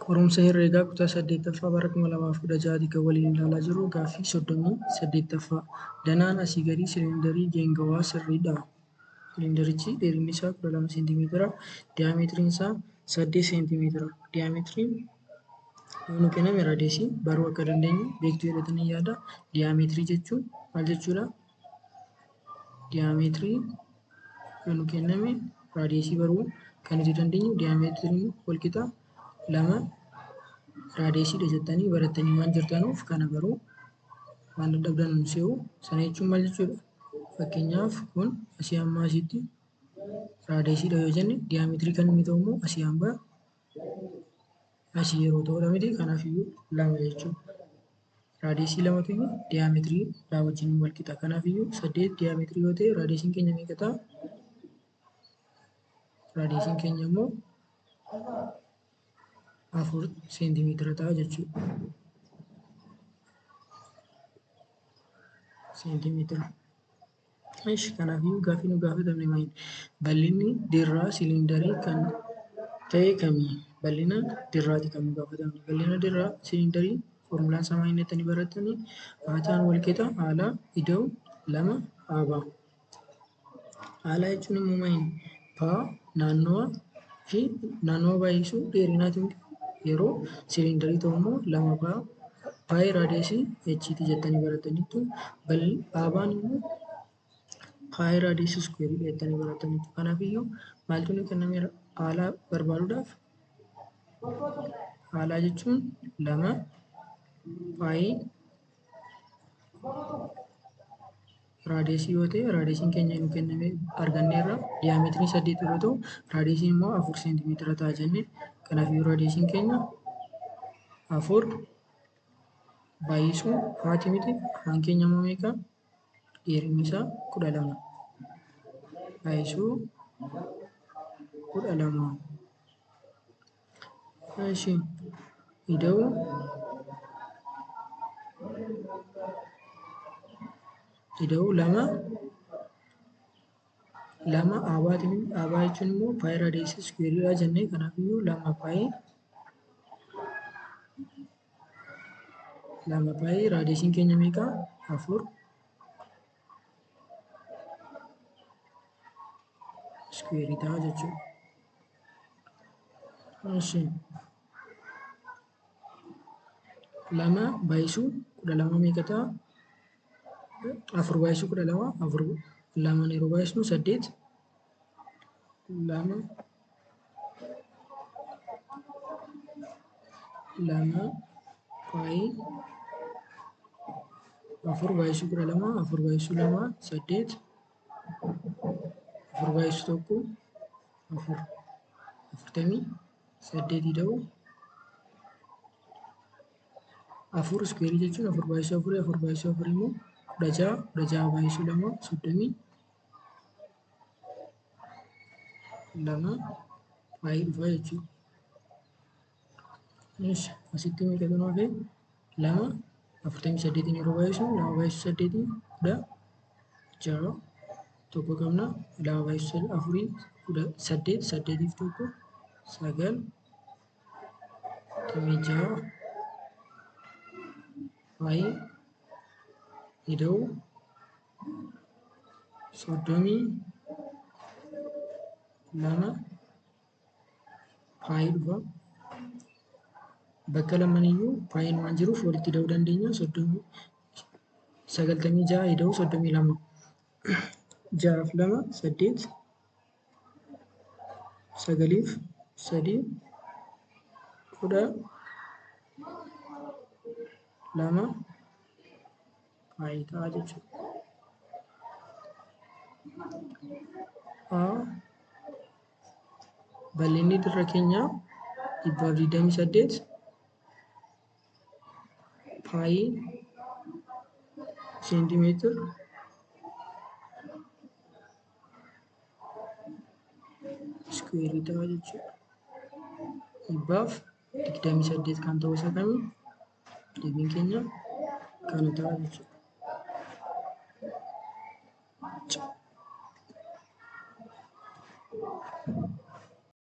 Qorumsa herreegaa kutaa 8ffaa bara 2016 kan waliin ilaalaa jirru gaaffii 38ffaa. Danaan asii gadii siliindarii geengawaa sirriidha. Siliindarichi dheerinni isaa 12 cm, diyaameetiriin isaa 8 cm. Diyaameetiriin yoo nu kenname raadiyeesii baruu akka dandeenyu beektuu jedhatanii yaada. Diyaameetirii jechuun maal jechuudha? Diyaameetirii yoo nu kenname raadiyeesii baruu kan nuti dandeenyu diyaameetiriin wal qixa 2 raadiyeesiidha jettanii barattanii waan jirtanuuf kana baruu waan dadhabdan nu se'u. Sana jechuun maal jechuudha? Fakkeenyaaf kun asii hamma asitti raadiyeesiidha yoo jenne diyaameetirii kan inni ta'u immoo asii hanga asii yeroo ta'udha miti. Kanaafiyyuu 2 jechuudha. Raadiyeesii 2tu iyyuu diyaameetirii wajjin wal qixa. Kanaafiyyuu 8 diyaameetirii yoo ta'e raadiyeesiin keenya meeqa ta'a? Raadiyeesiin keenya immoo 4 seentimeetira ta'a jechuudha. Seentimeetira. Kanaafiyyuu gaaffii nu gaafatamne maali? Bal'inni dirraa siliindarii kan ta'e kami? Bal'ina dirraati kan nu gaafatamne. Bal'ina dirraa siliindarii foormulaan isaa maal inni jettanii barattanii haataan wal qixa haala ida'u 2 haabaa. Haala jechuun immoo maali? Paa naannawaa fi naannawaa baay'isuu dheerinaatiin yeroo siliindarii ta'u immoo 2 paayii raadiyeesii HT jettanii barattaniittu. Haabaan immoo paayii raadiyeesii iskuweerii jettanii barattaniittu. Kanaafiyyuu maaltu nu kennameera? Haala barbaaduudhaaf haala jechuun 2 paayii raadiyeesii yoo ta'e raadiyeesiin keenya nu kenname arganneerra. Diyaameetiriin 8 yoo ta'u raadiyeesiin immoo 4 seentimeetira ta'a jenne. Kanaafiyyuu raadiyeesiin keenya 4 baay'isuu haati miti. Haan keenya immoo meeqa? Dheerinni isaa 12 baay'isuu 12. Ida'uu ida'uu 2 haabaatiin haabaa jechuun immoo paayii raadiyeesii iskuweeriidha jennee. Kanaafiyyuu 2 paayii raadiyeesiin keenya meeqa? 4 iskuweerii ta'a jechuudha. 2 baay'isuu 12 meeqa ta'a? 4 baay'isuu 12 4 2 yeroo baay'isnu 8 2 paayii 4 baay'isuu 12 4 baay'isuu 2 8 4 baay'isuu 1 48 ida'uu 4 iskuweerii jechuun 4 baay'isuu 4 4 baay'isuu 4 immoo 16 16 baay'isuu 2 32 paayii dhufa jechuudha. Asitti meeqa nu hafe? 2 48 yeroo baay'isnu 2 baay'isuu 8 16 tokko qabna. 2 baay'isuu 4 8 8 fi 1 9 6 paayii ida'uu 32 paayii dhufa. Bakka lamaniyyuu paayiin waan jiruuf walitti ida'uu dandeenya. 96 ida'uu 32 6 fi 2 8 9 fi 3 12 paayii ta'a jechuudha. Bal'inni dirra keenyaa 128 paayii seentimeetira iskuweerii ta'a jechuudha. 128 kan ta'u isa kami? Deebiin keenya kana ta'a jechuudha.